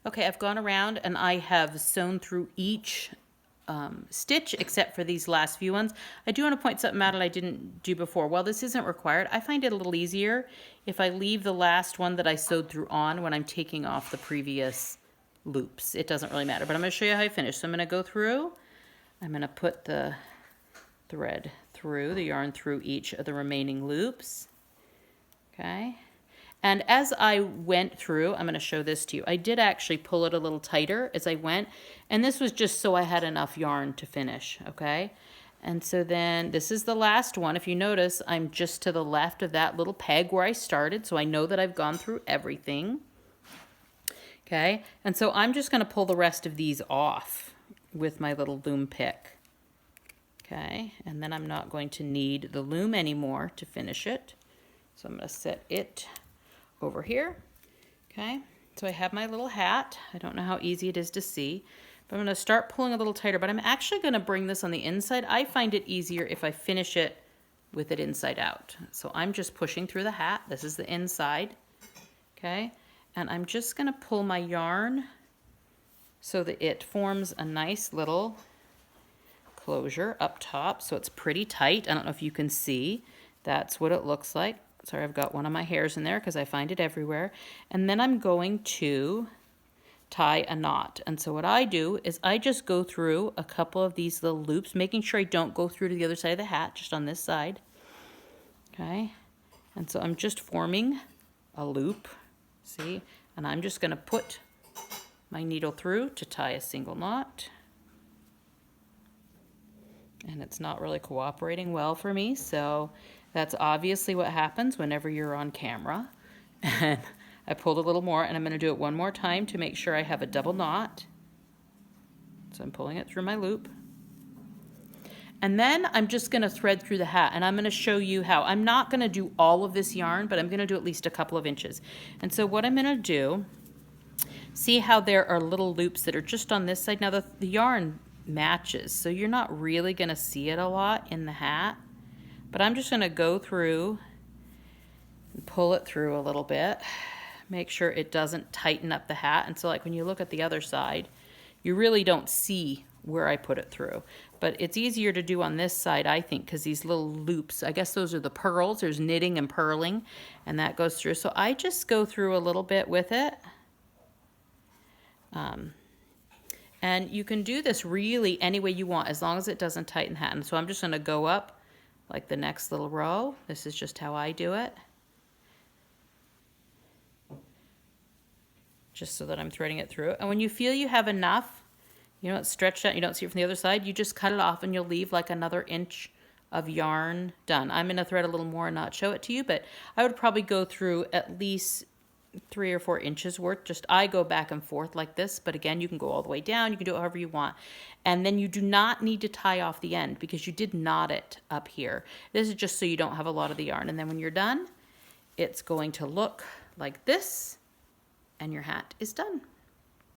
Okay, I've gone around and I have sewn through each stitch except for these last few ones. I do want to point something out that I didn't do before. While this isn't required, I find it a little easier if I leave the last one that I sewed through on when I'm taking off the previous loops. It doesn't really matter, but I'm going to show you how I finish. So I'm going to go through, I'm going to put the thread through, the yarn through each of the remaining loops. Okay. And as I went through, I'm going to show this to you. I did actually pull it a little tighter as I went. And this was just so I had enough yarn to finish, okay? And so then this is the last one. If you notice, I'm just to the left of that little peg where I started. So I know that I've gone through everything. Okay, and so I'm just going to pull the rest of these off with my little loom pick. Okay, and then I'm not going to need the loom anymore to finish it. So I'm going to set it over here. Okay, so I have my little hat. I don't know how easy it is to see, but I'm going to start pulling a little tighter, but I'm actually going to bring this on the inside. I find it easier if I finish it with it inside out. So I'm just pushing through the hat. This is the inside. Okay, and I'm just going to pull my yarn so that it forms a nice little closure up top. So it's pretty tight. I don't know if you can see. That's what it looks like. Sorry, I've got one of my hairs in there because I find it everywhere. And then I'm going to tie a knot. And so what I do is I just go through a couple of these little loops, making sure I don't go through to the other side of the hat, just on this side. Okay, and so I'm just forming a loop, see? And I'm just going to put my needle through to tie a single knot. And it's not really cooperating well for me, so that's obviously what happens whenever you're on camera. And I pulled a little more, and I'm going to do it one more time to make sure I have a double knot. So I'm pulling it through my loop. And then I'm just going to thread through the hat, and I'm going to show you how. I'm not going to do all of this yarn, but I'm going to do at least a couple of inches. And so what I'm going to do, see how there are little loops that are just on this side. Now the yarn matches, so you're not really going to see it a lot in the hat, but I'm just going to go through and pull it through a little bit, make sure it doesn't tighten up the hat. And so like when you look at the other side, you really don't see where I put it through, but it's easier to do on this side, I think, because these little loops, I guess those are the purls. There's knitting and purling, and that goes through. So I just go through a little bit with it. And you can do this really any way you want, as long as it doesn't tighten the hat. And so I'm just going to go up like the next little row. This is just how I do it. Just so that I'm threading it through. And when you feel you have enough, you know, it's stretched out, you don't see it from the other side, you just cut it off and you'll leave like another inch of yarn done. I'm going to thread a little more and not show it to you, but I would probably go through at least 3 or 4 inches worth. Just I go back and forth like this, but again, you can go all the way down. You can do it however you want. And then you do not need to tie off the end because you did knot it up here. This is just so you don't have a lot of the yarn. And then when you're done, it's going to look like this, and your hat is done.